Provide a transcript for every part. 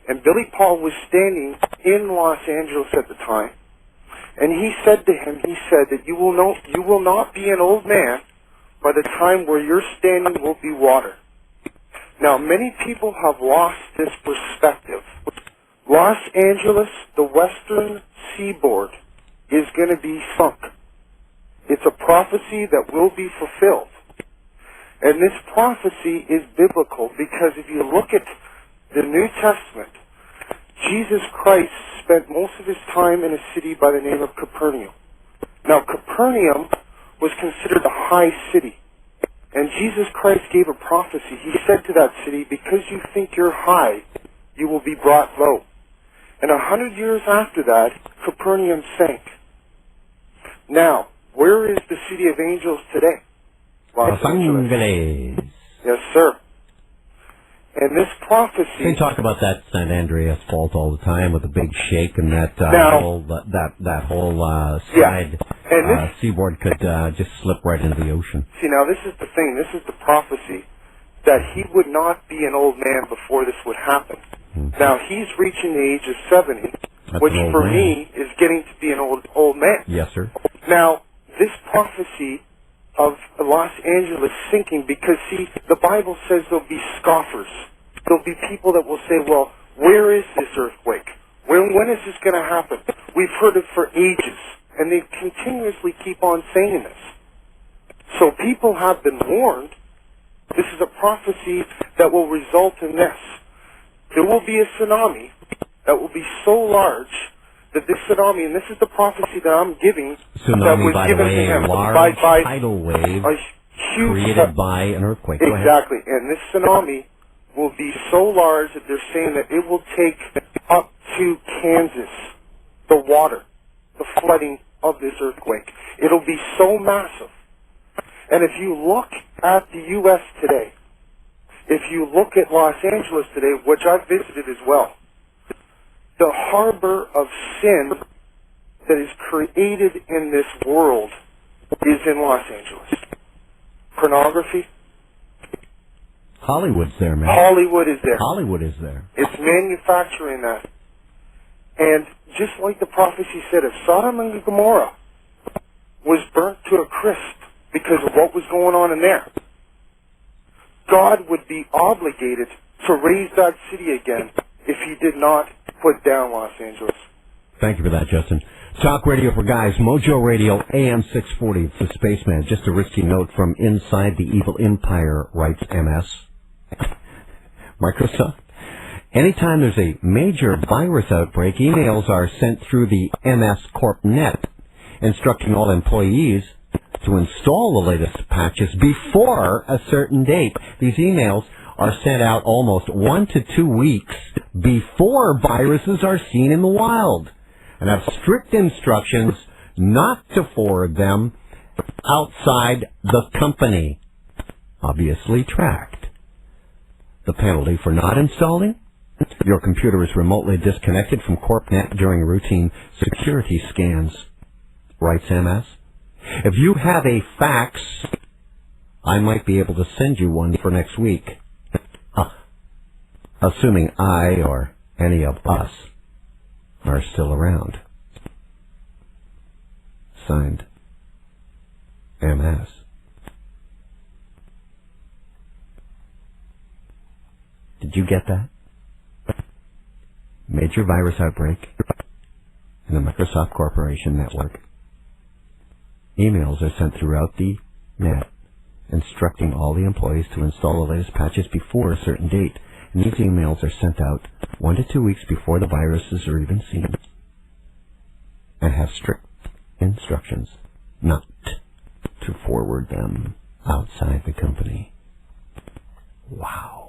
And Billy Paul was standing in Los Angeles at the time, and he said to him, he said that you will not be an old man by the time where you're standing will be water. Now, many people have lost this perspective. Los Angeles, the western seaboard, is going to be sunk. It's a prophecy that will be fulfilled. And this prophecy is biblical because if you look at the New Testament, Jesus Christ spent most of his time in a city by the name of Capernaum. Now, Capernaum was considered a high city. And Jesus Christ gave a prophecy. He said to that city, because you think you're high, you will be brought low. And 100 years after that, Capernaum sank. Now, where is the city of angels today? Los Angeles. Yes, sir. And this prophecy... They talk about that San Andreas Fault all the time with the big shake and that whole side seaboard could just slip right into the ocean. See, now this is the thing. This is the prophecy that he would not be an old man before this would happen. Mm-hmm. Now, he's reaching the age of 70, which for me is getting to be an old man. Yes, sir. Now, this prophecy of Los Angeles sinking, because, see, the Bible says there'll be scoffers. There'll be people that will say, well, where is this earthquake? When is this going to happen? We've heard it for ages, and they continuously keep on saying this. So people have been warned. This is a prophecy that will result in this. There will be a tsunami that will be so large that this tsunami, and this is the prophecy that I'm giving, tsunami, that was by given the way, to him, large by tidal wave a huge created by an earthquake. Exactly, and this tsunami will be so large that they're saying that it will take up to Kansas, the water, the flooding of this earthquake. It'll be so massive. And if you look at the U.S. today, if you look at Los Angeles today, which I've visited as well, the harbor of sin that is created in this world is in Los Angeles. Pornography. Hollywood's there, man. Hollywood is there. Hollywood is there. It's manufacturing that. And just like the prophecy said, if Sodom and Gomorrah was burnt to a crisp because of what was going on in there, God would be obligated to raise that city again if he did not put down Los Angeles. Thank you for that, Justin. Talk radio for guys, Mojo Radio, AM 640. It's the Spaceman. Just a risky note from inside the evil empire, writes MS. Microsoft. Anytime there's a major virus outbreak, emails are sent through the MS Corp net, instructing all employees to install the latest patches before a certain date. These emails are sent out almost 1 to 2 weeks before viruses are seen in the wild, and have strict instructions not to forward them outside the company. Obviously tracked. The penalty for not installing? Your computer is remotely disconnected from CorpNet during routine security scans, writes MS. If you have a fax, I might be able to send you one for next week. Assuming I or any of us are still around. Signed, MS. Did you get that? Major virus outbreak in the Microsoft Corporation network. Emails are sent throughout the net instructing all the employees to install the latest patches before a certain date. And these emails are sent out 1 to 2 weeks before the viruses are even seen, and have strict instructions not to forward them outside the company. Wow.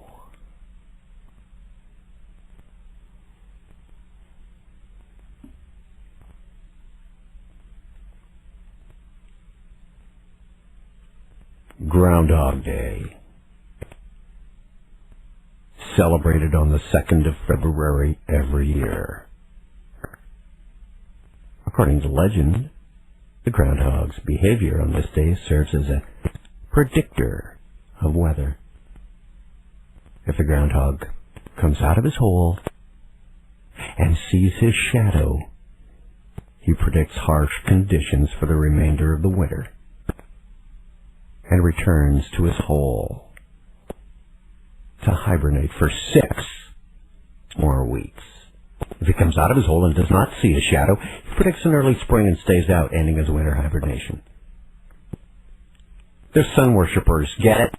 Groundhog Day. Celebrated on the 2nd of February every year. According to legend, the groundhog's behavior on this day serves as a predictor of weather. If the groundhog comes out of his hole and sees his shadow, he predicts harsh conditions for the remainder of the winter and returns to his hole to hibernate for 6 more weeks. If he comes out of his hole and does not see his shadow, he predicts an early spring and stays out, ending his winter hibernation. They're sun worshippers, get it?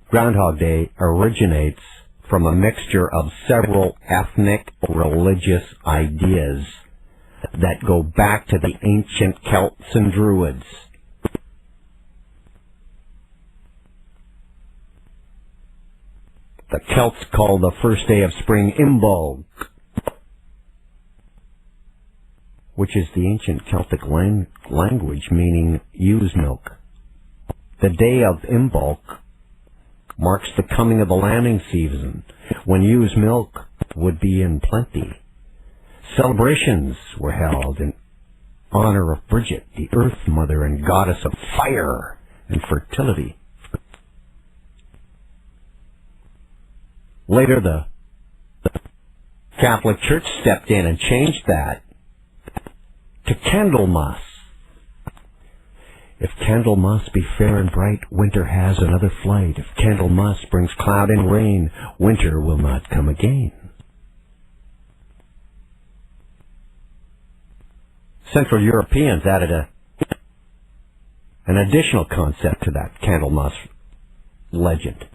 Groundhog Day originates from a mixture of several ethnic religious ideas that go back to the ancient Celts and Druids. The Celts called the first day of spring Imbolc, which is the ancient Celtic language meaning ewe's milk. The day of Imbolc marks the coming of the lambing season, when ewe's milk would be in plenty. Celebrations were held in honor of Bridget, the Earth Mother and goddess of fire and fertility. Later, the Catholic Church stepped in and changed that to Candlemas. If Candlemas be fair and bright, winter has another flight. If Candlemas brings cloud and rain, winter will not come again. Central Europeans added an additional concept to that Candlemas legend.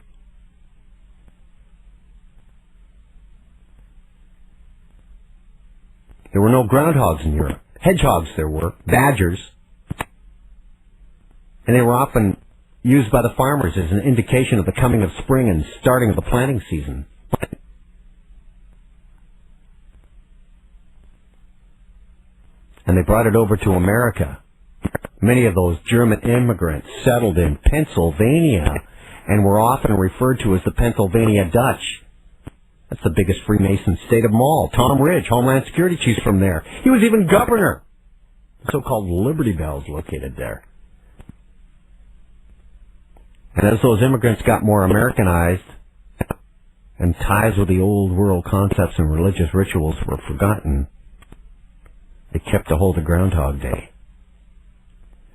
There were no groundhogs in Europe. Hedgehogs there were, badgers, and they were often used by the farmers as an indication of the coming of spring and starting of the planting season. And they brought it over to America. Many of those German immigrants settled in Pennsylvania and were often referred to as the Pennsylvania Dutch. That's the biggest Freemason state of them all. Tom Ridge, Homeland Security Chief from there. He was even governor. The so-called Liberty Bells located there. And as those immigrants got more Americanized and ties with the old world concepts and religious rituals were forgotten, they kept a hold of Groundhog Day.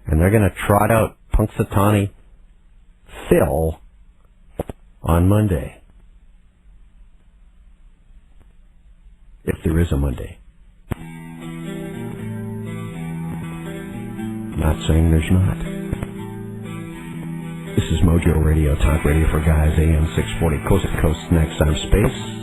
And they're going to trot out Punxsutawney Phil on Monday. If there is a Monday. Not saying there's not. This is Mojo Radio, talk radio for guys, AM 640, coast to coast, next time space.